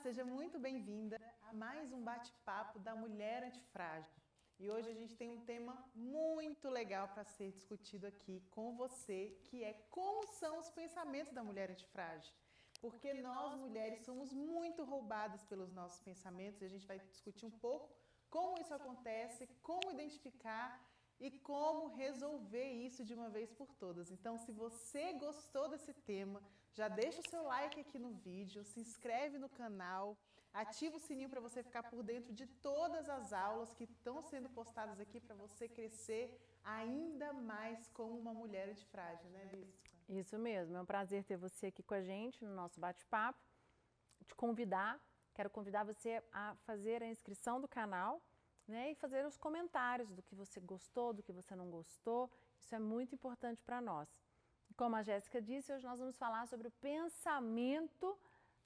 seja muito bem-vinda a mais um bate-papo da Mulher Antifrágil. E hoje a gente tem um tema muito legal para ser discutido aqui com você, que é como são os pensamentos da mulher antifrágil. Porque nós, mulheres, somos muito roubadas pelos nossos pensamentos e a gente vai discutir um pouco como isso acontece, como identificar e como resolver isso de uma vez por todas. Então, se você gostou desse tema, já deixa o seu like aqui no vídeo, se inscreve no canal, ativa o sininho para você ficar por dentro de todas as aulas que estão sendo postadas aqui para você crescer ainda mais como uma mulher antifrágil, né, Bispa? Isso mesmo, é um prazer ter você aqui com a gente no nosso bate-papo. Quero convidar você a fazer a inscrição do canal, né, e fazer os comentários do que você gostou, do que você não gostou. Isso é muito importante para nós. Como a Jéssica disse, hoje nós vamos falar sobre o pensamento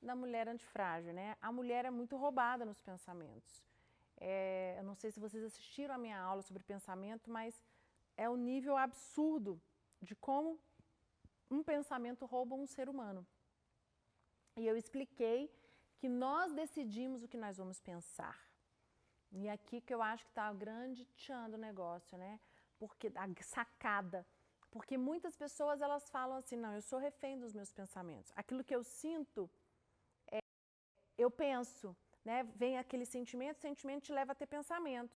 da mulher antifrágil, né? A mulher é muito roubada nos pensamentos. Eu não sei se vocês assistiram a minha aula sobre pensamento, mas é o nível absurdo de como um pensamento rouba um ser humano. E eu expliquei que nós decidimos o que nós vamos pensar. E aqui que eu acho que está o grande tchan do negócio, né? Porque a sacada. Porque muitas pessoas elas falam assim, não, eu sou refém dos meus pensamentos. Aquilo que eu sinto, eu penso, né? Vem aquele sentimento, o sentimento te leva a ter pensamento.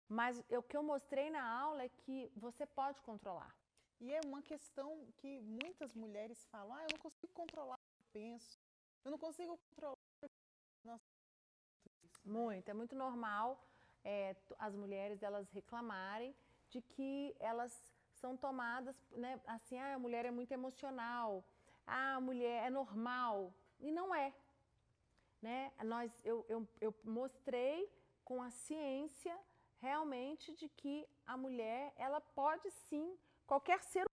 Mas o que eu mostrei na aula é que você pode controlar. E é uma questão que muitas mulheres falam, eu não consigo controlar o que eu penso, eu não consigo controlar o que... Nossa, muito, é muito normal as mulheres elas reclamarem de que elas são tomadas, né, assim, a mulher é muito emocional, a mulher é normal, e não é. Né? Eu mostrei com a ciência realmente de que a mulher, ela pode sim, qualquer ser humano,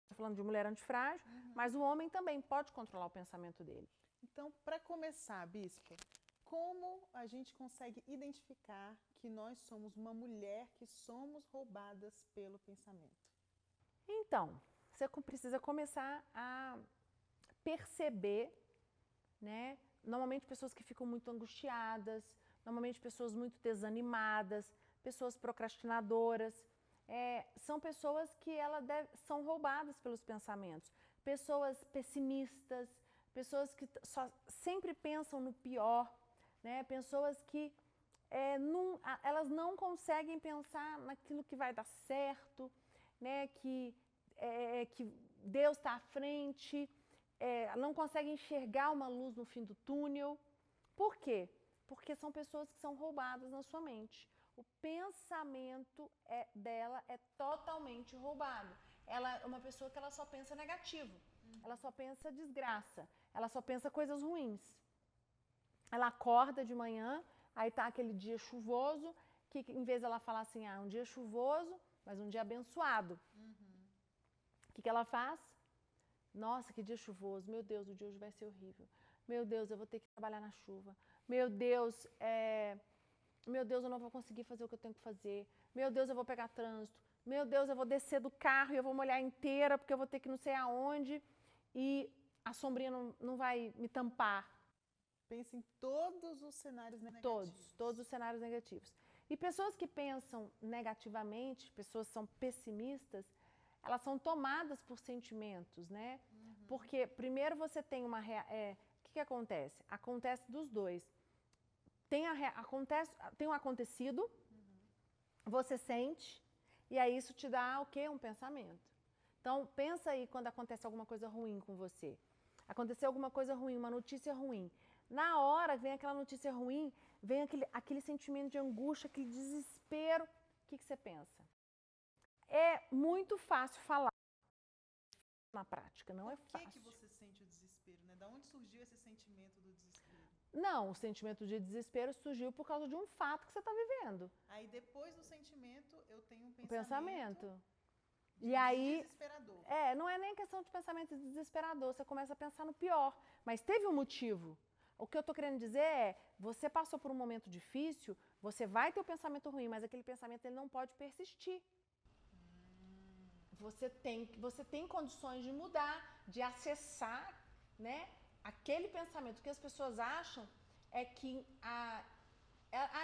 estou falando de mulher antifrágil, mas o homem também pode controlar o pensamento dele. Então, para começar, Bispa, como a gente consegue identificar que nós somos uma mulher que somos roubadas pelo pensamento? Então, você precisa começar a perceber, né? Normalmente pessoas que ficam muito angustiadas, normalmente pessoas muito desanimadas, pessoas procrastinadoras, são pessoas que são roubadas pelos pensamentos, pessoas pessimistas, pessoas que sempre pensam no pior, né? Pessoas que elas não conseguem pensar naquilo que vai dar certo, né? Que Deus está à frente, não conseguem enxergar uma luz no fim do túnel. Por quê? Porque são pessoas que são roubadas na sua mente. O pensamento dela é totalmente roubado. Ela é uma pessoa que ela só pensa negativo, ela só pensa desgraça, ela só pensa coisas ruins. Ela acorda de manhã, aí tá aquele dia chuvoso, que em vez dela falar assim, um dia chuvoso, mas um dia abençoado. O que ela faz? Nossa, que dia chuvoso. Meu Deus, o dia hoje vai ser horrível. Meu Deus, eu vou ter que trabalhar na chuva. Meu Deus, eu não vou conseguir fazer o que eu tenho que fazer. Meu Deus, eu vou pegar trânsito. Meu Deus, eu vou descer do carro e eu vou molhar inteira porque eu vou ter que não sei aonde e a sombrinha não vai me tampar. Pensa em todos os cenários negativos. Todos os cenários negativos. E pessoas que pensam negativamente, pessoas que são pessimistas, elas são tomadas por sentimentos, né? Porque primeiro você tem uma... o que acontece? Acontece dos dois. Tem um acontecido, você sente, e aí isso te dá o quê? Um pensamento. Então, pensa aí quando acontece alguma coisa ruim com você. Aconteceu alguma coisa ruim, uma notícia ruim. Na hora vem aquela notícia ruim, vem aquele sentimento de angústia, aquele desespero. O que você pensa? É muito fácil falar na prática, não é fácil. Por que você sente o desespero, né? Da onde surgiu esse sentimento do desespero? Não, o sentimento de desespero surgiu por causa de um fato que você está vivendo. Aí depois do sentimento eu tenho um pensamento. E aí, desesperador. Não é nem questão de pensamento desesperador, você começa a pensar no pior, mas teve um motivo. O que eu estou querendo dizer é, você passou por um momento difícil, você vai ter o pensamento ruim, mas aquele pensamento ele não pode persistir. Você tem condições de mudar, de acessar, né, aquele pensamento que as pessoas acham é que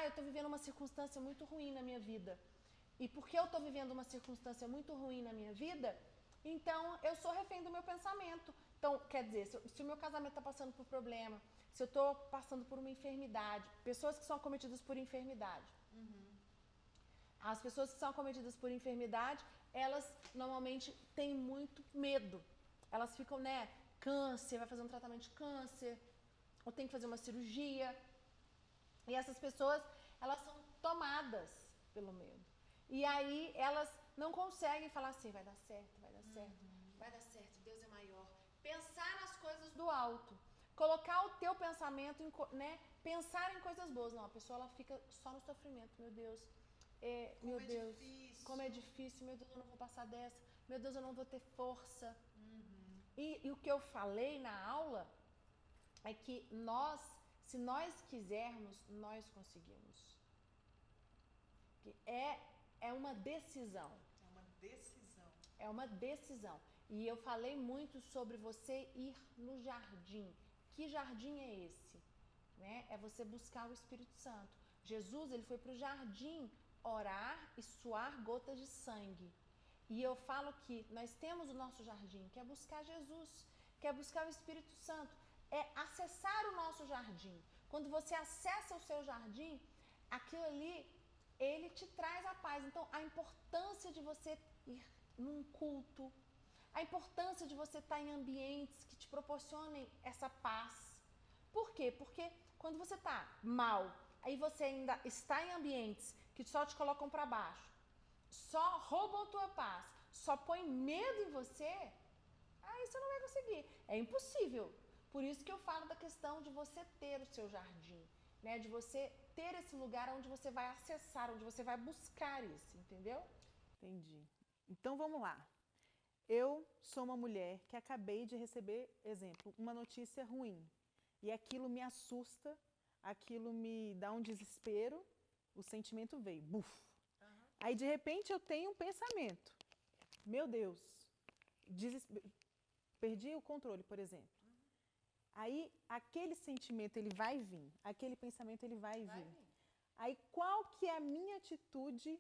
eu estou vivendo uma circunstância muito ruim na minha vida. E porque eu estou vivendo uma circunstância muito ruim na minha vida, então eu sou refém do meu pensamento. Então, quer dizer, se o meu casamento está passando por problema, se eu estou passando por uma enfermidade, pessoas que são acometidas por enfermidade. As pessoas que são acometidas por enfermidade, elas normalmente têm muito medo. Elas ficam, né, câncer, vai fazer um tratamento de câncer, ou tem que fazer uma cirurgia. E essas pessoas, elas são tomadas pelo medo. E aí elas não conseguem falar assim, vai dar certo, vai dar certo, vai dar certo, Deus é maior. Pensar nas coisas do alto. Colocar o teu pensamento, né, pensar em coisas boas. Não, a pessoa ela fica só no sofrimento, meu Deus. Meu Deus, como é difícil, meu Deus, eu não vou passar dessa, meu Deus, eu não vou ter força. E o que eu falei na aula é que se nós quisermos, nós conseguimos. É uma decisão. É uma decisão. É uma decisão. E eu falei muito sobre você ir no jardim. Que jardim é esse? Né? É você buscar o Espírito Santo. Jesus, ele foi para o jardim orar e suar gotas de sangue. E eu falo que nós temos o nosso jardim, que é buscar Jesus, que é buscar o Espírito Santo, é acessar o nosso jardim. Quando você acessa o seu jardim, aquilo ali, ele te traz a paz. Então, a importância de você ir num culto, a importância de você estar em ambientes que te proporcionem essa paz. Por quê? Porque quando você está mal, aí você ainda está em ambientes que só te colocam para baixo, só roubam a tua paz, só põem medo em você, aí você não vai conseguir. É impossível. Por isso que eu falo da questão de você ter o seu jardim, né? De você ter esse lugar onde você vai acessar, onde você vai buscar isso, entendeu? Entendi. Então vamos lá. Eu sou uma mulher que acabei de receber, exemplo, uma notícia ruim. E aquilo me assusta, aquilo me dá um desespero, o sentimento veio, buf. Aí de repente eu tenho um pensamento. Meu Deus, perdi o controle, por exemplo. Aí aquele sentimento ele vai vir, aquele pensamento ele vai vir. Aí qual que é a minha atitude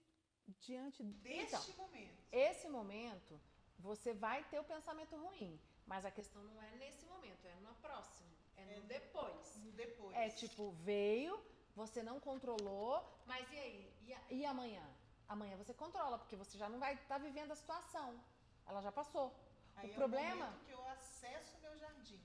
diante deste momento? Esse momento, você vai ter o pensamento ruim, mas a questão não é nesse momento, é no próximo, é no depois. Depois. É tipo, veio, você não controlou, mas e aí? E amanhã? Amanhã você controla, porque você já não vai estar vivendo a situação. Ela já passou. Aí o problema é o momento que eu acesso o meu jardim.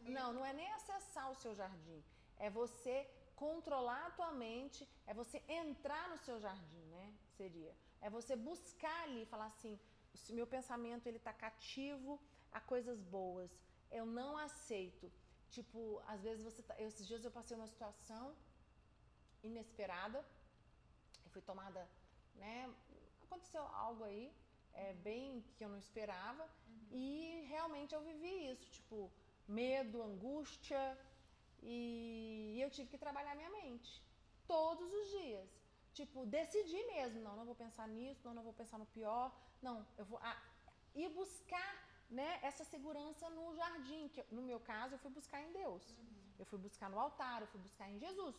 Não é nem acessar o seu jardim. É você controlar a tua mente, é você entrar no seu jardim, né? Seria. É você buscar ali, falar assim, se meu pensamento ele tá cativo a coisas boas, eu não aceito. Tipo, às vezes esses dias eu passei uma situação inesperada, eu fui tomada, né? Aconteceu algo aí, bem que eu não esperava, e realmente eu vivi isso, tipo, medo, angústia, e eu tive que trabalhar minha mente, todos os dias. Tipo, decidir mesmo, não vou pensar nisso, não vou pensar no pior, não, eu vou ir buscar, né, essa segurança no jardim, que no meu caso eu fui buscar em Deus, eu fui buscar no altar, eu fui buscar em Jesus.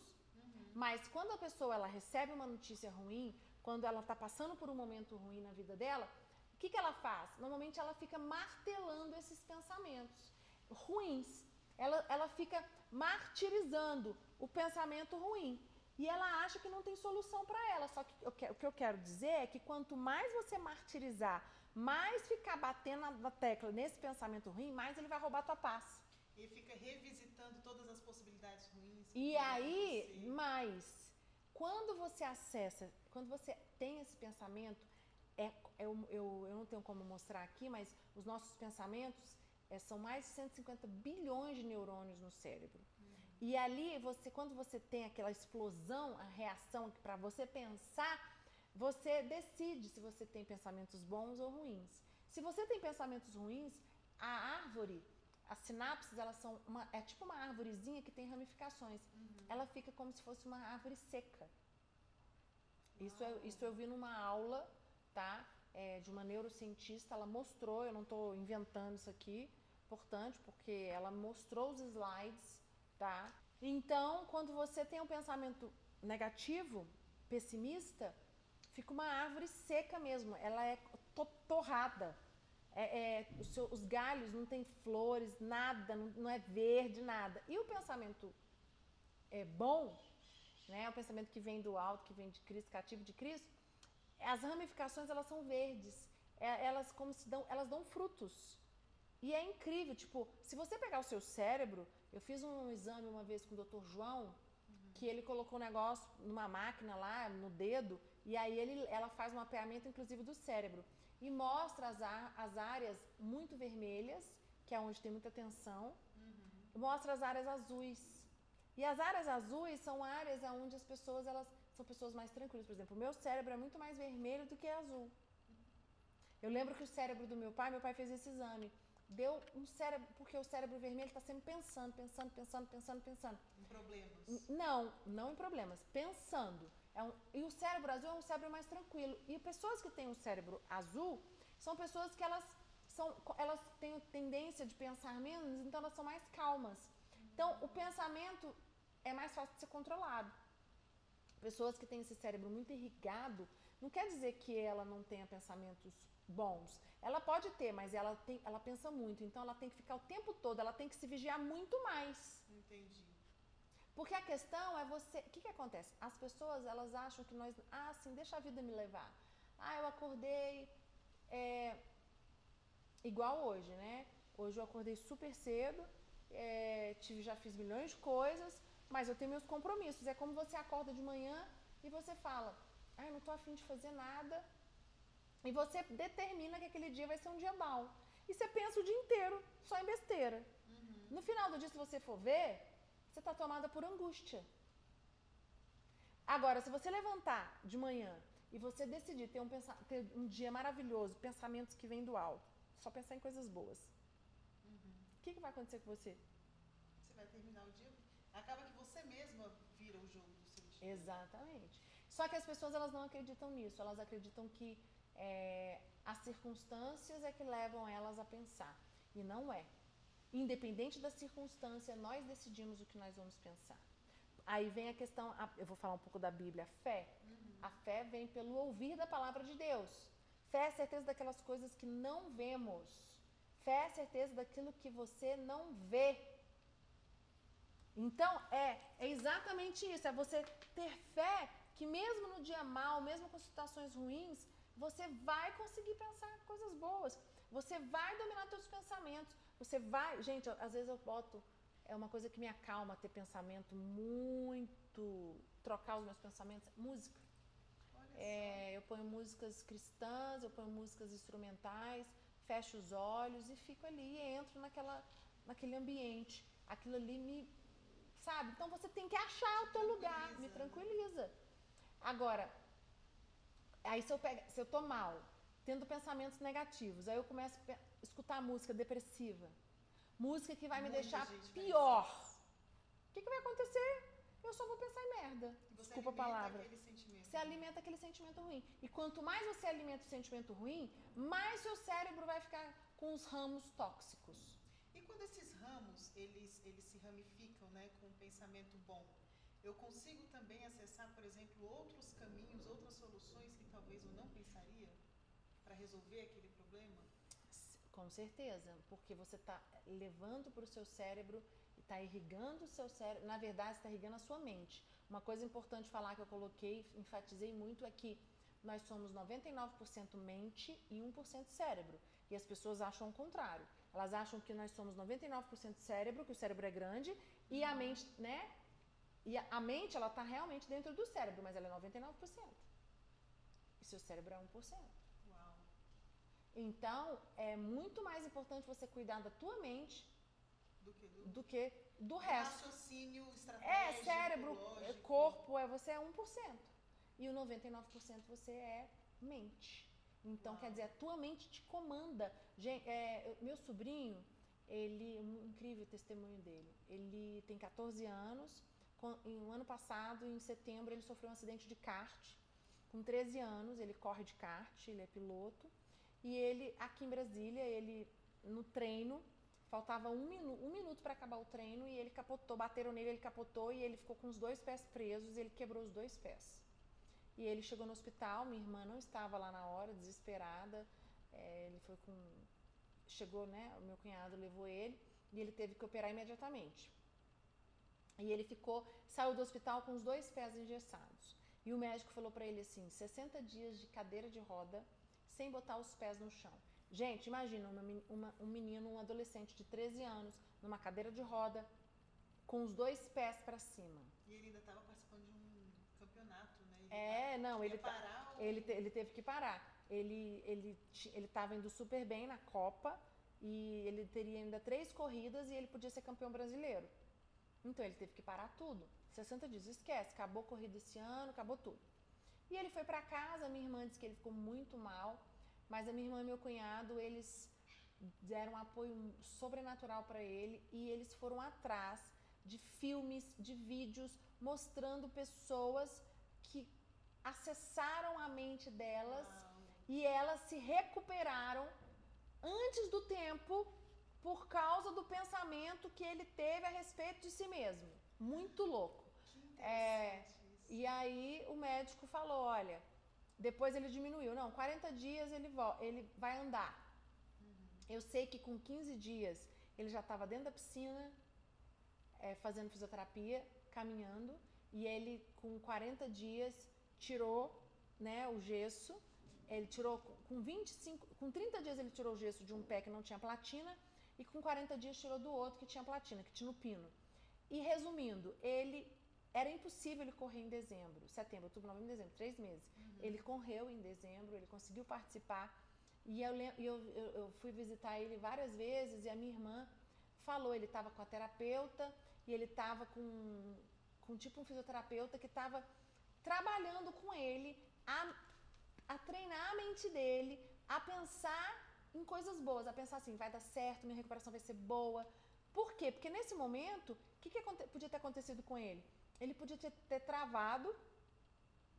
Mas quando a pessoa ela recebe uma notícia ruim, quando ela está passando por um momento ruim na vida dela, o que ela faz? Normalmente ela fica martelando esses pensamentos ruins. Ela fica martirizando o pensamento ruim. E ela acha que não tem solução para ela. Só que o que eu quero dizer é que quanto mais você martirizar, mais ficar batendo na tecla nesse pensamento ruim, mais ele vai roubar a tua paz. E fica revisitando todas as possibilidades ruins. E aí, mais, quando você acessa, quando você tem esse pensamento, eu não tenho como mostrar aqui, mas os nossos pensamentos são mais de 150 bilhões de neurônios no cérebro. E ali, quando você tem aquela explosão, a reação para você pensar, você decide se você tem pensamentos bons ou ruins. Se você tem pensamentos ruins, a árvore, as sinapses, elas são tipo uma árvorezinha que tem ramificações. Ela fica como se fosse uma árvore seca. Isso eu vi numa aula, tá? De uma neurocientista, ela mostrou, eu não estou inventando isso aqui, importante, porque ela mostrou os slides, tá? Então, quando você tem um pensamento negativo, pessimista, fica uma árvore seca mesmo, ela é torrada. Os galhos não tem flores, nada, não é verde, nada. E o pensamento bom, né, o pensamento que vem do alto, que vem de Cristo, cativo de Cristo, as ramificações elas são verdes, elas dão frutos. E é incrível, tipo, se você pegar o seu cérebro, eu fiz um exame uma vez com o Dr. João, que ele colocou um negócio numa máquina lá, no dedo, e aí ela faz um mapeamento, inclusive, do cérebro. E mostra as áreas muito vermelhas, que é onde tem muita tensão, mostra as áreas azuis. E as áreas azuis são áreas onde as pessoas, elas são pessoas mais tranquilas. Por exemplo, o meu cérebro é muito mais vermelho do que azul. Eu lembro que o cérebro do meu pai fez esse exame. Deu um cérebro, porque o cérebro vermelho está sempre pensando. Em problemas? Não em problemas, pensando. E o cérebro azul é um cérebro mais tranquilo. E pessoas que têm o cérebro azul são pessoas que elas têm tendência de pensar menos, então elas são mais calmas. Então, o pensamento é mais fácil de ser controlado. Pessoas que têm esse cérebro muito irrigado, não quer dizer que ela não tenha pensamentos bons. Ela pode ter, mas ela pensa muito. Então, ela tem que ficar o tempo todo, ela tem que se vigiar muito mais. Entendi. Porque a questão é você... O que acontece? As pessoas, elas acham que nós... sim, deixa a vida me levar. Eu acordei... igual hoje, né? Hoje eu acordei super cedo, já fiz milhões de coisas, mas eu tenho meus compromissos. É como você acorda de manhã e você fala, não tô a fim de fazer nada. E você determina que aquele dia vai ser um dia mau. E você pensa o dia inteiro só em besteira. No final do dia, se você for ver, você está tomada por angústia. Agora, se você levantar de manhã e você decidir ter um dia maravilhoso, pensamentos que vêm do alto, só pensar em coisas boas, o que vai acontecer com você? Você vai terminar o dia, acaba que você mesma vira o jogo do seu dia. Exatamente. Só que as pessoas elas não acreditam nisso, elas acreditam que as circunstâncias é que levam elas a pensar, e não é. Independente da circunstância, nós decidimos o que nós vamos pensar. Aí vem a questão, eu vou falar um pouco da Bíblia, a fé. A fé vem pelo ouvir da palavra de Deus. Fé é a certeza daquelas coisas que não vemos. Fé é a certeza daquilo que você não vê. Então, é exatamente isso, é você ter fé que mesmo no dia mau, mesmo com situações ruins, você vai conseguir pensar coisas boas. Você vai dominar seus pensamentos. Você vai... Gente, às vezes eu boto... É uma coisa que me acalma ter pensamento muito... Trocar os meus pensamentos. Música. Eu ponho músicas cristãs, eu ponho músicas instrumentais, fecho os olhos e fico ali, entro naquele ambiente. Aquilo ali me... Sabe? Então você tem que achar o teu lugar. Me tranquiliza. Agora, aí se eu tô mal, tendo pensamentos negativos, aí eu começo a escutar música depressiva, música que vai me deixar pior. O que vai acontecer? Eu só vou pensar em merda. Desculpa a palavra. Você alimenta aquele sentimento ruim. E quanto mais você alimenta o sentimento ruim, mais seu cérebro vai ficar com os ramos tóxicos. E quando esses ramos, eles se ramificam, né, com um pensamento bom, eu consigo também acessar, por exemplo, outros caminhos, outras soluções que talvez eu não pensaria para resolver aquele problema? Com certeza, porque você está levando para o seu cérebro e está irrigando o seu cérebro, na verdade está irrigando a sua mente. Uma coisa importante falar que eu coloquei, enfatizei muito, é que nós somos 99% mente e 1% cérebro. E as pessoas acham o contrário. Elas acham que nós somos 99% cérebro, que o cérebro é grande, e a mente, né? E a mente, ela está realmente dentro do cérebro, mas ela é 99%. E seu cérebro é 1%. Uau. Então, é muito mais importante você cuidar da tua mente do que do resto. Raciocínio estratégico, cérebro, lógico. corpo, você é 1%. E o 99% você é mente. Então, quer dizer, a tua mente te comanda. Gente, meu sobrinho, um incrível testemunho dele. Ele tem 14 anos. No ano passado, em setembro, ele sofreu um acidente de kart. Com 13 anos, ele corre de kart, ele é piloto. E ele, aqui em Brasília, ele no treino, faltava um minuto para acabar o treino e ele capotou, bateram nele, ele capotou e ele ficou com os 2 pés presos e ele quebrou os 2 pés. E ele chegou no hospital, minha irmã não estava lá na hora, desesperada, ele foi com... Chegou, né, o meu cunhado levou ele e ele teve que operar imediatamente. E ele saiu do hospital com os 2 pés engessados. E o médico falou pra ele assim, 60 dias de cadeira de roda, sem botar os pés no chão. Gente, imagina um menino, um adolescente de 13 anos, numa cadeira de roda, com os 2 pés pra cima. E ele ainda estava participando de um campeonato, né? Ele teve que parar. Ele estava indo super bem na Copa e ele teria ainda 3 corridas e ele podia ser campeão brasileiro. Então ele teve que parar tudo. 60 dias, esquece, acabou a corrida esse ano, acabou tudo. E ele foi pra casa, a minha irmã disse que ele ficou muito mal, mas a minha irmã e meu cunhado, eles deram um apoio sobrenatural para ele e eles foram atrás de filmes, de vídeos, mostrando pessoas que acessaram a mente delas e elas se recuperaram antes do tempo por causa do pensamento que ele teve a respeito de si mesmo. Muito louco. Que interessante isso. E aí o médico falou, olha, depois ele diminuiu. Não, 40 dias ele vai andar. Eu sei que com 15 dias ele já estava dentro da piscina, fazendo fisioterapia, caminhando. E ele com 40 dias tirou, né, o gesso. Ele tirou com 30 dias ele tirou o gesso de um pé que não tinha platina e com 40 dias tirou do outro que tinha platina, que tinha o pino. E resumindo, era impossível ele correr em dezembro, setembro, outubro, novembro, dezembro, 3 meses. Ele correu em dezembro, ele conseguiu participar e eu fui visitar ele várias vezes e a minha irmã falou, ele estava com a terapeuta e ele estava com tipo um fisioterapeuta que estava trabalhando com ele a treinar a mente dele, a pensar em coisas boas, a pensar assim, vai dar certo, minha recuperação vai ser boa. Por quê? Porque nesse momento, o que podia ter acontecido com ele? Ele podia ter travado,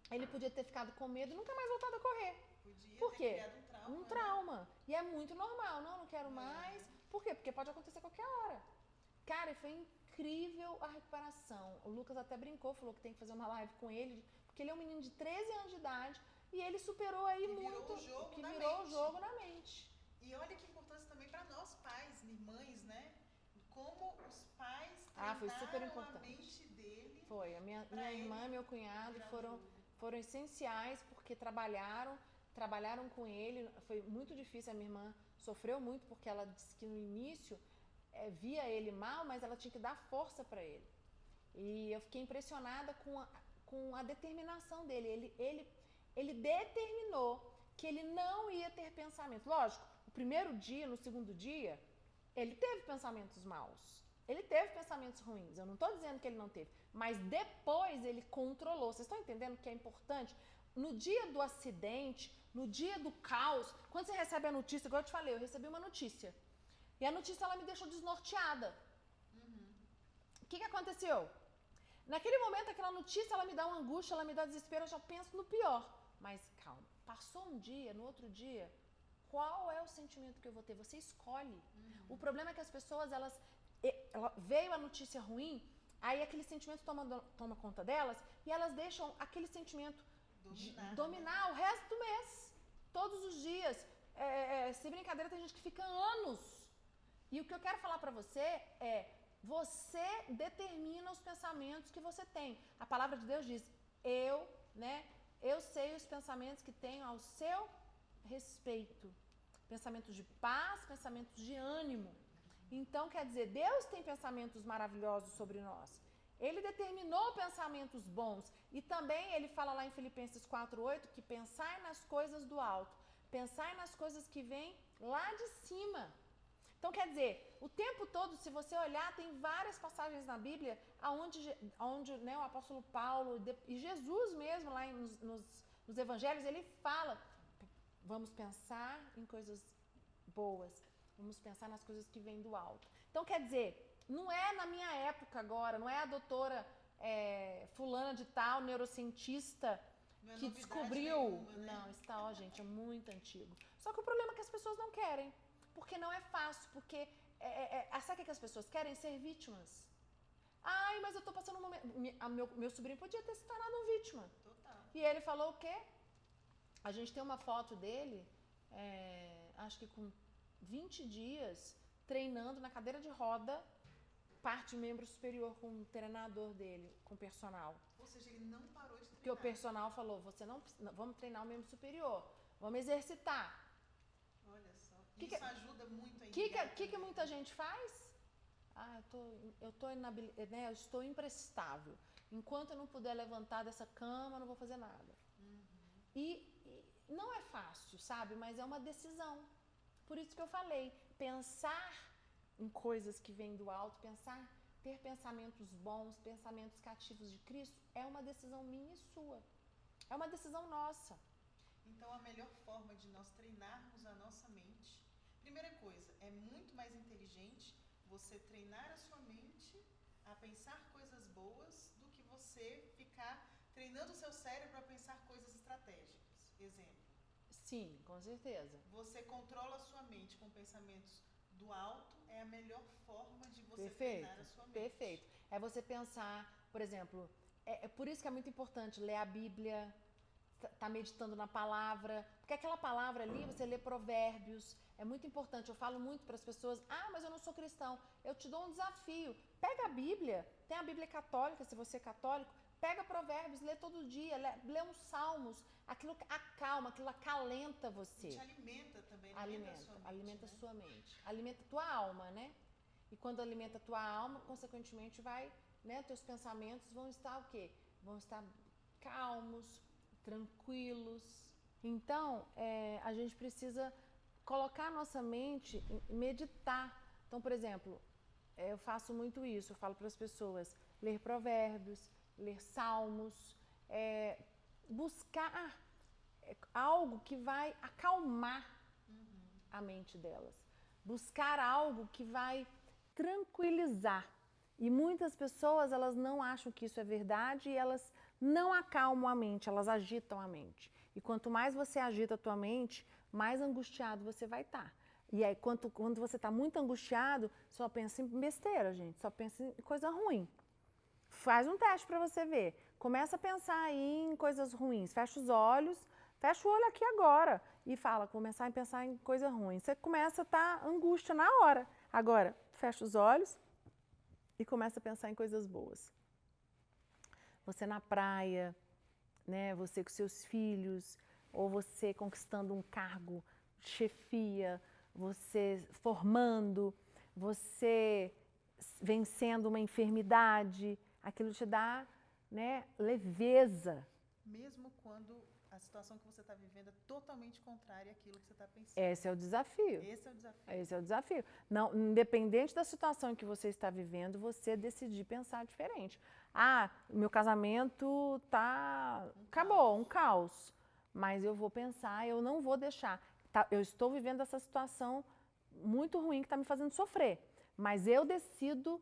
ele podia ter ficado com medo e nunca mais voltado a correr. Por quê? Ter criado um trauma. Um trauma. E é muito normal, não quero mais. Por quê? Porque pode acontecer a qualquer hora. Cara, e foi incrível a recuperação. O Lucas até brincou, falou que tem que fazer uma live com ele, porque ele é um menino de 13 anos de idade e ele superou aí muito. Que virou o jogo na mente. E olha que importância também para nós pais, mães, né? Como os pais treinaram foi super importante. A mente dele. Foi, a minha irmã e meu cunhado foram essenciais porque trabalharam com ele, foi muito difícil, a minha irmã sofreu muito porque ela disse que no início via ele mal, mas ela tinha que dar força para ele. E eu fiquei impressionada com a determinação dele, ele determinou que ele não ia ter pensamento. Lógico, o primeiro dia, no segundo dia, ele teve pensamentos maus, ele teve pensamentos ruins, eu não estou dizendo que ele não teve, mas depois ele controlou. Vocês estão entendendo que é importante? No dia do acidente, no dia do caos, quando você recebe a notícia, igual eu te falei, eu recebi uma notícia, e a notícia ela me deixou desnorteada. O que aconteceu? Naquele momento, aquela notícia, ela me dá uma angústia, ela me dá desespero, eu já penso no pior. Mas calma, passou um dia, no outro dia, qual é o sentimento que eu vou ter? Você escolhe. O problema é que as pessoas, veio a notícia ruim, aí aquele sentimento toma conta delas e elas deixam aquele sentimento dominar o resto do mês, todos os dias. Sem brincadeira, tem gente que fica anos. E o que eu quero falar pra você é, você determina os pensamentos que você tem. A palavra de Deus diz, eu sei os pensamentos que tenho ao seu respeito. Pensamentos de paz, pensamentos de ânimo. Então, quer dizer, Deus tem pensamentos maravilhosos sobre nós. Ele determinou pensamentos bons. E também ele fala lá em Filipenses 4:8 que pensai nas coisas do alto. Pensai nas coisas que vêm lá de cima. Então, quer dizer, o tempo todo, se você olhar, tem várias passagens na Bíblia onde o apóstolo Paulo e Jesus mesmo, lá nos evangelhos, ele fala, vamos pensar em coisas boas, vamos pensar nas coisas que vêm do alto. Então, quer dizer, não é na minha época agora, não é a doutora fulana de tal, neurocientista, que descobriu. Nenhuma, né? Não, gente, é muito antigo. Só que o problema é que as pessoas não querem. Porque não é fácil, porque sabe o que as pessoas querem? Ser vítimas. Ai, mas eu tô passando um momento... Meu sobrinho podia ter se tornado um vítima. Total. E ele falou o quê? A gente tem uma foto dele, acho que com 20 dias, treinando na cadeira de roda, parte membro superior com o treinador dele, com o personal. Ou seja, ele não parou de treinar. Porque o personal falou, você não, vamos treinar o membro superior, vamos exercitar. Olha só, isso ajuda muito a irrigar. O que muita gente faz? Eu estou imprestável. Enquanto eu não puder levantar dessa cama, eu não vou fazer nada. E não é fácil, sabe? Mas é uma decisão. Por isso que eu falei, pensar em coisas que vêm do alto, ter pensamentos bons, pensamentos cativos de Cristo, é uma decisão minha e sua. É uma decisão nossa. Então, a melhor forma de nós treinarmos a nossa mente, primeira coisa, é muito mais inteligente você treinar a sua mente a pensar coisas boas do que você ficar treinando o seu cérebro a pensar coisas estratégicas. Exemplo. Sim, com certeza. Você controla a sua mente com pensamentos do alto, é a melhor forma de você treinar a sua mente. Perfeito. É você pensar, por exemplo, é por isso que é muito importante ler a Bíblia, tá meditando na palavra, porque aquela palavra ali, você lê Provérbios, é muito importante. Eu falo muito para as pessoas, mas eu não sou cristão. Eu te dou um desafio. Pega a Bíblia, tem a Bíblia católica, se você é católico, pega Provérbios, lê todo dia, lê uns salmos, aquilo acalma, aquilo acalenta você. E te alimenta também, alimenta a sua mente. Alimenta a tua alma, né? E quando alimenta a tua alma, consequentemente teus pensamentos vão estar o quê? Vão estar calmos, tranquilos. Então, a gente precisa colocar a nossa mente e meditar. Então, por exemplo, eu faço muito isso, eu falo para as pessoas, ler Provérbios, ler Salmos, buscar algo que vai acalmar a mente delas. Buscar algo que vai tranquilizar. E muitas pessoas, elas não acham que isso é verdade e elas não acalmam a mente, elas agitam a mente. E quanto mais você agita a tua mente, mais angustiado você vai estar. E aí, quando você está muito angustiado, só pensa em besteira, gente, só pensa em coisa ruim. Faz um teste para você ver. Começa a pensar aí em coisas ruins. Fecha os olhos, fecha o olho aqui agora e começar a pensar em coisa ruim. Você começa a estar angústia na hora. Agora, fecha os olhos e começa a pensar em coisas boas. Você na praia, né? Você com seus filhos, ou você conquistando um cargo de chefia, você formando, você vencendo uma enfermidade, aquilo te dá, né, leveza. Mesmo quando a situação que você está vivendo é totalmente contrária àquilo que você está pensando. Esse é o desafio. Esse é o desafio. Esse é o desafio. Não, independente da situação que você está vivendo, você decidir pensar diferente. Meu casamento acabou, um caos. Mas eu vou pensar, eu não vou deixar. Eu estou vivendo essa situação muito ruim que está me fazendo sofrer. Mas eu decido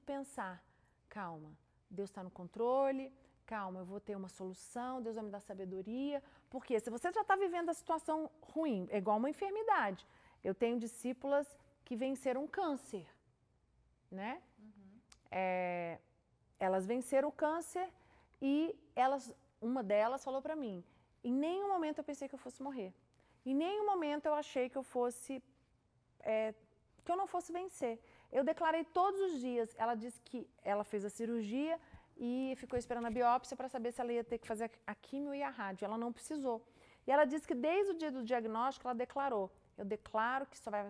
pensar, calma, Deus está no controle, calma, eu vou ter uma solução, Deus vai me dar sabedoria. Porque se você já está vivendo a situação ruim, é igual uma enfermidade. Eu tenho discípulas que venceram câncer, né? Elas venceram o câncer e uma delas falou para mim, em nenhum momento eu pensei que eu fosse morrer. Em nenhum momento eu achei que eu não fosse vencer. Eu declarei todos os dias. Ela disse que ela fez a cirurgia e ficou esperando a biópsia para saber se ela ia ter que fazer a quimio e a rádio. Ela não precisou. E ela disse que desde o dia do diagnóstico ela declarou, eu declaro que só vai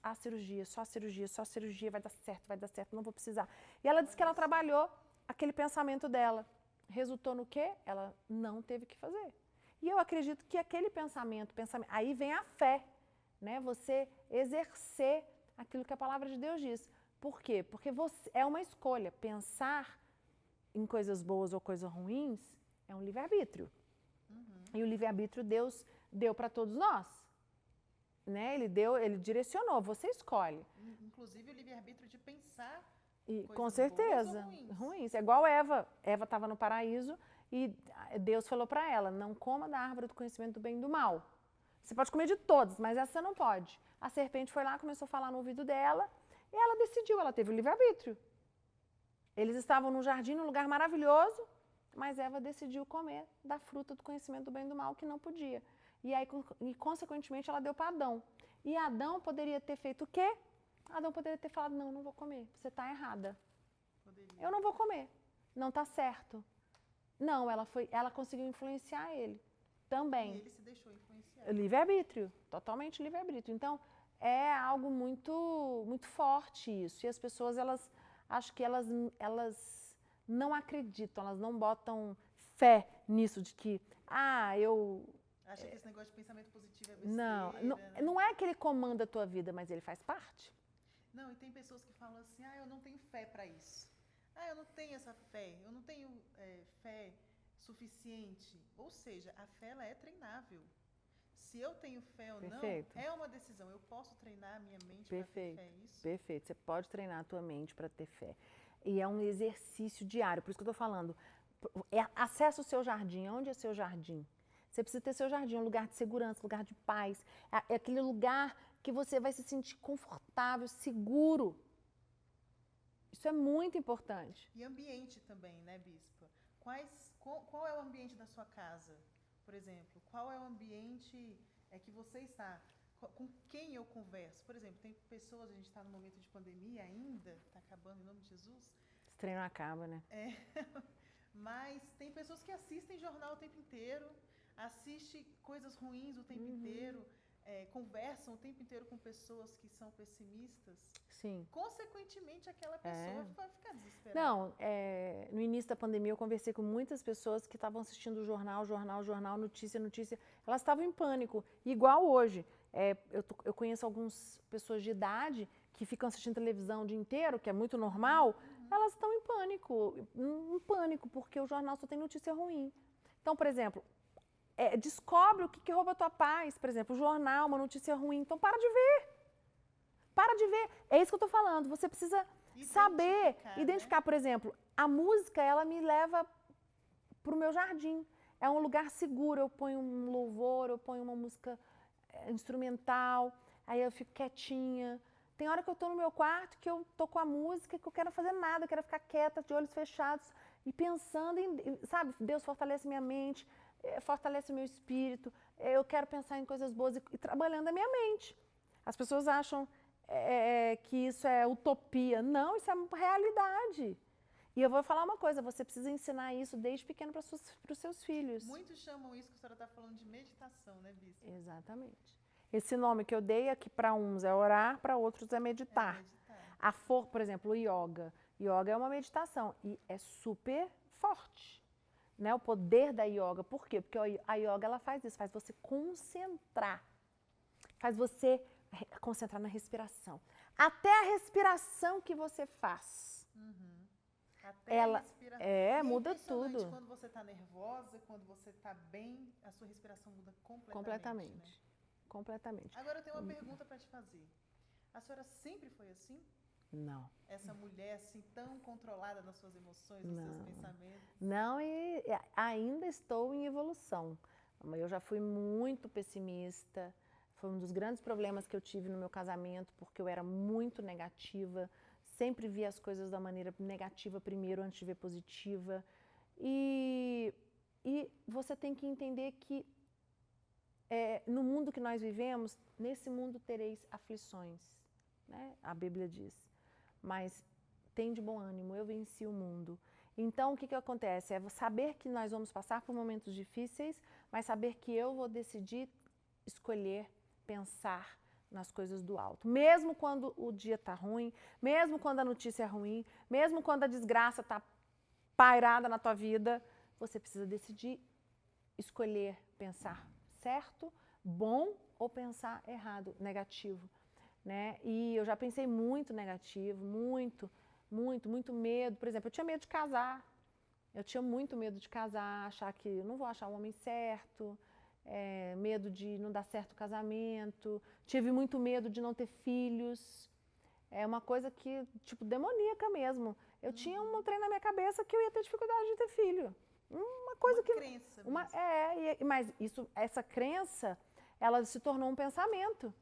a cirurgia, só a cirurgia, vai dar certo, não vou precisar. E ela disse que ela trabalhou aquele pensamento dela. Resultou no quê? Ela não teve que fazer. E eu acredito que aquele pensamento, aí vem a fé, né? Você exercer aquilo que a palavra de Deus diz. Por quê? Porque é uma escolha. Pensar em coisas boas ou coisas ruins é um livre-arbítrio. E o livre-arbítrio Deus deu para todos nós. Né? Ele direcionou, você escolhe. Inclusive o livre-arbítrio de pensar com certeza, ruins. É igual Eva. Eva estava no paraíso e Deus falou para ela, não coma da árvore do conhecimento do bem e do mal. Você pode comer de todas, mas essa você não pode. A serpente foi lá, começou a falar no ouvido dela, e ela decidiu, ela teve o livre-arbítrio. Eles estavam num jardim, num lugar maravilhoso, mas Eva decidiu comer da fruta do conhecimento do bem e do mal, que não podia. E aí, consequentemente, ela deu para Adão. E Adão poderia ter feito o quê? Adão poderia ter falado, não vou comer, você está errada. Eu não vou comer, não está certo. Não, ela conseguiu influenciar ele também. E ele se deixou influenciar. Livre-arbítrio, totalmente livre-arbítrio. Então, é algo muito, muito forte isso. E as pessoas, acho que elas não acreditam, elas não botam fé nisso de que, Acha que esse negócio de pensamento positivo é besteira. Não é que ele comanda a tua vida, mas ele faz parte. Não, e tem pessoas que falam assim, eu não tenho fé para isso. Eu não tenho essa fé, eu não tenho fé suficiente. Ou seja, a fé ela é treinável. Se eu tenho fé ou Perfeito. não, é uma decisão. Eu posso treinar a minha mente para ter fé, é isso? Perfeito, você pode treinar a tua mente para ter fé. E é um exercício diário, por isso que eu estou falando. Acesse o seu jardim. Onde é seu jardim? Você precisa ter seu jardim, um lugar de segurança, um lugar de paz. É aquele lugar que você vai se sentir confortável, seguro. Isso é muito importante. E ambiente também, né, Bispa? Qual é o ambiente da sua casa, por exemplo? Qual é o ambiente que você está? Com quem eu converso? Por exemplo, tem pessoas, a gente está no momento de pandemia ainda, está acabando em nome de Jesus. Esse treino acaba, né? Mas tem pessoas que assistem jornal o tempo inteiro, assistem coisas ruins o tempo inteiro, conversam o tempo inteiro com pessoas que são pessimistas. Sim. Consequentemente, aquela pessoa vai ficar desesperada. Não, no início da pandemia eu conversei com muitas pessoas que estavam assistindo jornal, notícia. Elas estavam em pânico, igual hoje. Eu conheço algumas pessoas de idade que ficam assistindo televisão o dia inteiro, que é muito normal, elas estão em pânico, porque o jornal só tem notícia ruim. Então, por exemplo, descobre o que rouba a tua paz. Por exemplo, o jornal, uma notícia ruim. Então, para de ver. É isso que eu estou falando. Você precisa identificar. Por exemplo, a música, ela me leva para o meu jardim. É um lugar seguro. Eu ponho um louvor, eu ponho uma música instrumental, aí eu fico quietinha. Tem hora que eu estou no meu quarto, que eu estou com a música, que eu quero fazer nada, eu quero ficar quieta, de olhos fechados e pensando sabe, Deus fortalece minha mente, fortalece o meu espírito, eu quero pensar em coisas boas e trabalhando a minha mente. As pessoas acham que isso é utopia. Não, isso é realidade. E eu vou falar uma coisa, você precisa ensinar isso desde pequeno para os seus filhos. Muitos chamam isso que a senhora está falando de meditação, né, Bispa? Exatamente. Esse nome que eu dei aqui para uns é orar, para outros é meditar. Por exemplo, o yoga. Yoga é uma meditação e é super forte, né? O poder da yoga. Por quê? Porque a yoga ela faz isso, faz você concentrar. Faz você concentrar na respiração. Até a respiração que você faz. Até a respiração. Muda tudo. Quando você está nervosa, quando você está bem, a sua respiração muda completamente. Né? Completamente. Agora eu tenho uma pergunta para te fazer. A senhora sempre foi assim? Não. Essa mulher assim tão controlada nas suas emoções, nos seus pensamentos? Não, e ainda estou em evolução. Eu já fui muito pessimista. Foi um dos grandes problemas que eu tive no meu casamento, porque eu era muito negativa. Sempre via as coisas da maneira negativa primeiro, antes de ver positiva. E você tem que entender que no mundo que nós vivemos, nesse mundo tereis aflições, né? A Bíblia diz. Mas tem de bom ânimo, eu venci o mundo. Então, o que acontece? É saber que nós vamos passar por momentos difíceis, mas saber que eu vou decidir escolher, pensar nas coisas do alto. Mesmo quando o dia está ruim, mesmo quando a notícia é ruim, mesmo quando a desgraça está pairada na tua vida, você precisa decidir escolher pensar certo, bom ou pensar errado, negativo, né? E eu já pensei muito negativo, muito medo. Por exemplo, eu tinha medo de casar. Eu tinha muito medo de casar, achar que eu não vou achar o homem certo, medo de não dar certo o casamento. Tive muito medo de não ter filhos. É uma coisa que, tipo, demoníaca mesmo. Eu tinha um trem na minha cabeça que eu ia ter dificuldade de ter filho. Uma coisa crença mesmo. Mas essa crença, ela se tornou um pensamento.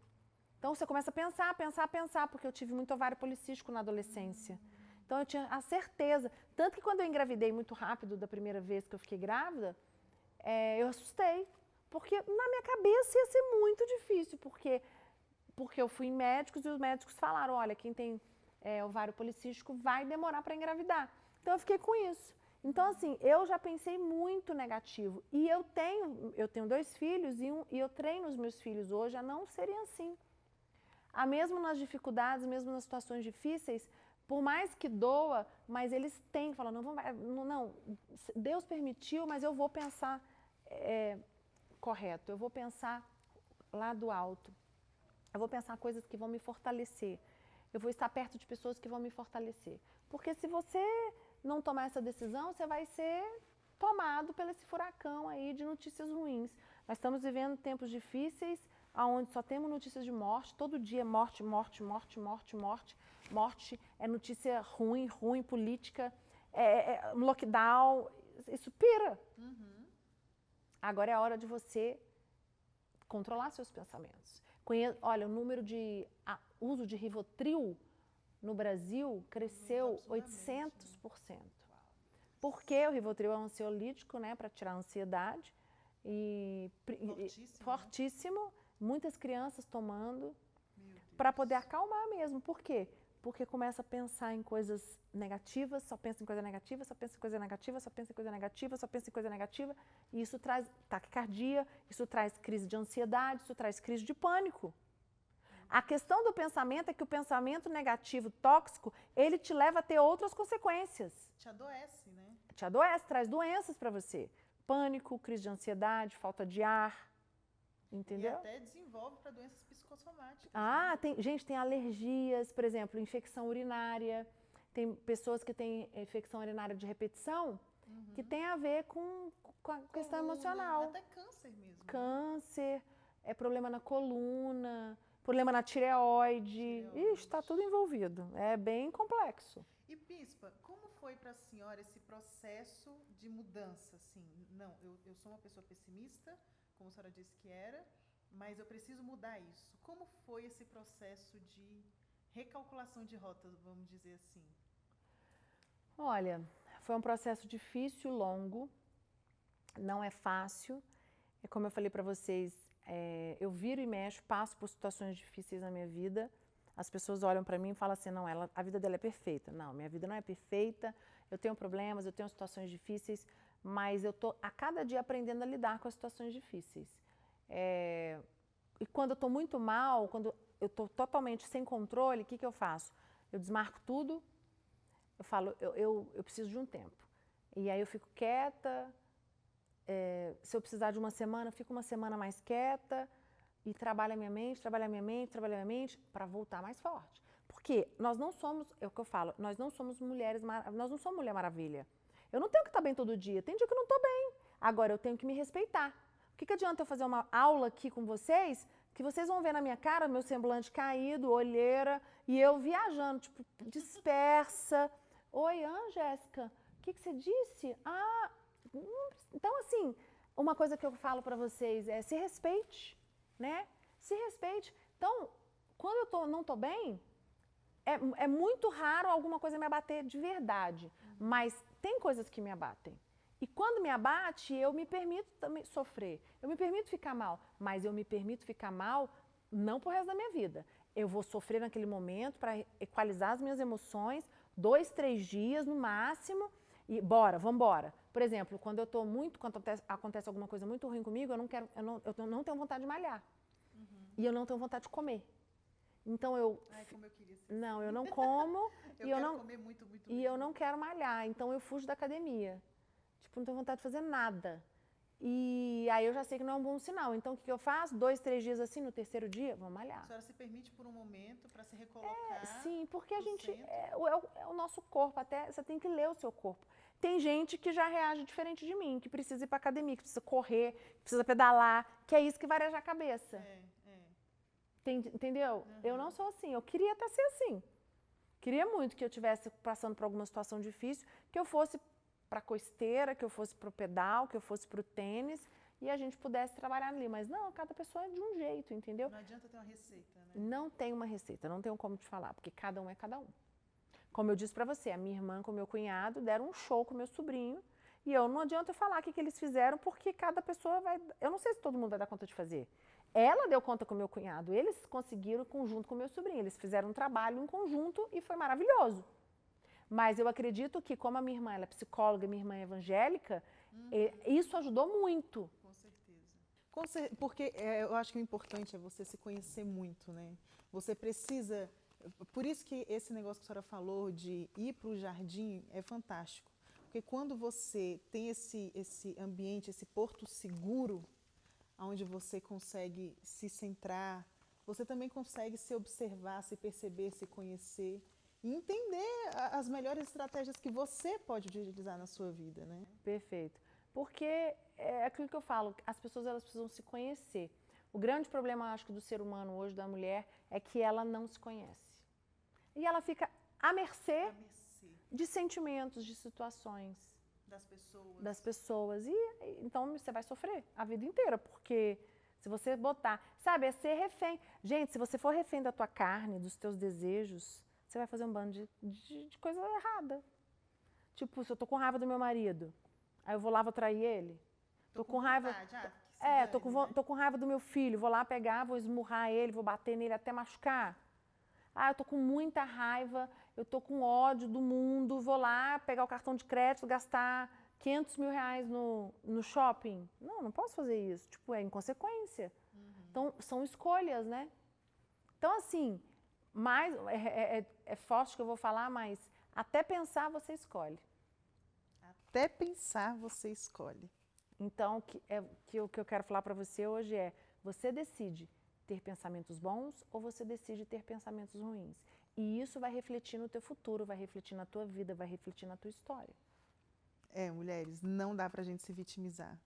Então, você começa a pensar, porque eu tive muito ovário policístico na adolescência. Então, eu tinha a certeza. Tanto que quando eu engravidei muito rápido, da primeira vez que eu fiquei grávida, eu assustei. Porque na minha cabeça ia ser muito difícil, porque eu fui em médicos e os médicos falaram, olha, quem tem ovário policístico vai demorar para engravidar. Então, eu fiquei com isso. Então, assim, eu já pensei muito negativo. E eu tenho 2 filhos e eu treino os meus filhos hoje a não serem assim. Mesmo nas dificuldades, mesmo nas situações difíceis, por mais que doa, mas eles têm que falar, não, Deus permitiu, mas eu vou pensar correto, eu vou pensar lá do alto, eu vou pensar coisas que vão me fortalecer, eu vou estar perto de pessoas que vão me fortalecer. Porque se você não tomar essa decisão, você vai ser tomado pelo esse furacão aí de notícias ruins. Nós estamos vivendo tempos difíceis, onde só temos notícias de morte, todo dia morte, morte, morte, morte, morte. Morte é notícia ruim, política, lockdown, isso pira. Agora é a hora de você controlar seus pensamentos. Olha, o número de uso de Rivotril no Brasil cresceu 800%. Porque o Rivotril é um ansiolítico, né, para tirar a ansiedade. Fortíssimo. Muitas crianças tomando para poder acalmar mesmo. Por quê? Porque começa a pensar em coisas negativas, só pensa em coisa negativa, só pensa em coisa negativa, só pensa em coisa negativa, só pensa em coisa negativa. E isso traz taquicardia, isso traz crise de ansiedade, isso traz crise de pânico. A questão do pensamento é que o pensamento negativo, tóxico, ele te leva a ter outras consequências. Te adoece, né? Te adoece, traz doenças para você. Pânico, crise de ansiedade, falta de ar. Entendeu? E até desenvolve para doenças psicossomáticas. Gente, tem alergias, por exemplo, infecção urinária. Tem pessoas que têm infecção urinária de repetição, que tem a ver com a questão emocional. Até câncer mesmo. Câncer, problema na coluna, problema na tireoide. Ixi, está tudo envolvido. É bem complexo. E, Bispa, como foi para a senhora esse processo de mudança? Assim, não, eu sou uma pessoa pessimista, como a senhora disse que era, mas eu preciso mudar isso. Como foi esse processo de recalculação de rotas, vamos dizer assim? Olha, foi um processo difícil, longo, não é fácil. Como eu falei para vocês, eu viro e mexo, passo por situações difíceis na minha vida. As pessoas olham para mim e falam assim, não, a vida dela é perfeita. Não, minha vida não é perfeita, eu tenho problemas, eu tenho situações difíceis, mas eu estou a cada dia aprendendo a lidar com as situações difíceis. E quando eu estou muito mal, quando eu estou totalmente sem controle, o que eu faço? Eu desmarco tudo, eu falo, eu preciso de um tempo. E aí eu fico quieta, se eu precisar de uma semana, eu fico uma semana mais quieta e trabalho a minha mente, para voltar mais forte. Porque nós não somos, é o que eu falo, nós não somos mulheres, nós não somos Mulher Maravilha. Eu não tenho que estar bem todo dia, tem dia que eu não estou bem. Agora, eu tenho que me respeitar. O que adianta eu fazer uma aula aqui com vocês, que vocês vão ver na minha cara, meu semblante caído, olheira, e eu viajando, tipo, dispersa. Oi, Jéssica, o que você disse? Então, assim, uma coisa que eu falo para vocês é se respeite, né? Se respeite. Então, quando eu não estou bem, é muito raro alguma coisa me abater de verdade, mas tem coisas que me abatem. E quando me abate, eu me permito também sofrer, eu me permito ficar mal, mas eu me permito ficar mal não pro resto da minha vida. Eu vou sofrer naquele momento para equalizar as minhas emoções, 2, 3 dias no máximo, e vamos embora. Por exemplo, quando acontece alguma coisa muito ruim comigo, eu não tenho vontade de malhar. E eu não tenho vontade de comer. Então como eu queria ser. Não, eu não como comer muito, muito, e eu não quero malhar, então eu fujo da academia. Tipo, não tenho vontade de fazer nada. E aí eu já sei que não é um bom sinal. Então o que eu faço? 2, 3 dias assim, no terceiro dia, vamos malhar. A senhora se permite por um momento para se recolocar? Sim, porque a gente é o nosso corpo, até você tem que ler o seu corpo. Tem gente que já reage diferente de mim, que precisa ir para academia, que precisa correr, que precisa pedalar, que é isso que vareja a cabeça. Entendeu? Eu não sou assim, eu queria até ser assim. Queria muito que eu estivesse passando por alguma situação difícil, que eu fosse para a costeira, que eu fosse para o pedal, que eu fosse para o tênis e a gente pudesse trabalhar ali. Mas não, cada pessoa é de um jeito, entendeu? Não adianta ter uma receita, né? Não tem uma receita, não tenho como te falar, porque cada um é cada um. Como eu disse pra você, a minha irmã com o meu cunhado deram um show com o meu sobrinho, e eu não adianta eu falar o que eles fizeram, porque cada pessoa vai... Eu não sei se todo mundo vai dar conta de fazer. Ela deu conta com o meu cunhado, eles conseguiram conjunto com o meu sobrinho, eles fizeram um trabalho em conjunto e foi maravilhoso. Mas eu acredito que, como a minha irmã ela é psicóloga, minha irmã é evangélica, isso ajudou muito. Com certeza. Porque eu acho que o importante é você se conhecer muito, né? Você precisa... Por isso que esse negócio que a senhora falou de ir para o jardim é fantástico. Porque quando você tem esse ambiente, esse porto seguro, onde você consegue se centrar, você também consegue se observar, se perceber, se conhecer e entender as melhores estratégias que você pode utilizar na sua vida, né? Perfeito. Porque é aquilo que eu falo, as pessoas elas precisam se conhecer. O grande problema, acho que, do ser humano hoje, da mulher, é que ela não se conhece. E ela fica à mercê de sentimentos, de situações. Das pessoas. E então você vai sofrer a vida inteira, porque se você botar... Sabe, é ser refém. Gente, se você for refém da tua carne, dos teus desejos, você vai fazer um bando de coisa errada. Tipo, se eu tô com raiva do meu marido, aí eu vou lá, vou trair ele. Tô com raiva... tô com raiva do meu filho, vou lá pegar, vou esmurrar ele, vou bater nele até machucar. Ah, eu tô com muita raiva, eu tô com ódio do mundo, vou lá pegar o cartão de crédito, gastar 500 mil reais no shopping. Não posso fazer isso. Tipo, é inconsequência. Então, são escolhas, né? Então, assim, é forte que eu vou falar, mas até pensar você escolhe. Até pensar você escolhe. Então, o que eu quero falar para você hoje é, você decide ter pensamentos bons ou você decide ter pensamentos ruins. E isso vai refletir no teu futuro, vai refletir na tua vida, vai refletir na tua história. Mulheres, não dá pra gente se vitimizar.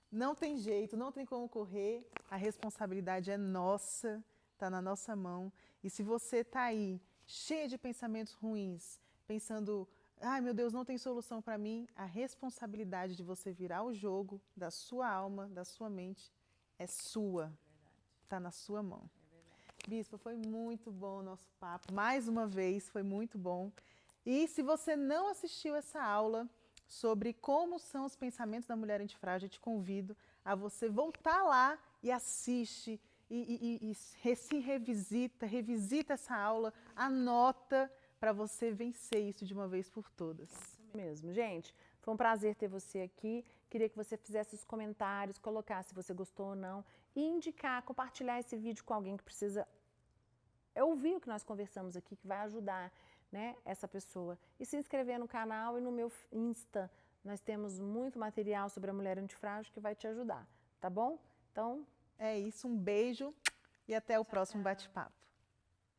Não tem jeito, não tem como correr, a responsabilidade é nossa, tá na nossa mão. E se você tá aí, cheia de pensamentos ruins, pensando, ai meu Deus, não tem solução para mim, a responsabilidade de você virar o jogo da sua alma, da sua mente, é sua. Está na sua mão. Bispa, foi muito bom o nosso papo. Mais uma vez, foi muito bom. E se você não assistiu essa aula sobre como são os pensamentos da mulher antifrágil, eu te convido a você voltar lá e assiste, e se revisita essa aula, anota para você vencer isso de uma vez por todas. Isso mesmo, gente. Foi um prazer ter você aqui. Queria que você fizesse os comentários, colocasse se você gostou ou não e indicar, compartilhar esse vídeo com alguém que precisa ouvir o que nós conversamos aqui, que vai ajudar, né, essa pessoa. E se inscrever no canal e no meu Insta. Nós temos muito material sobre a mulher antifrágil que vai te ajudar, tá bom? Então, é isso, um beijo e até o próximo bate-papo.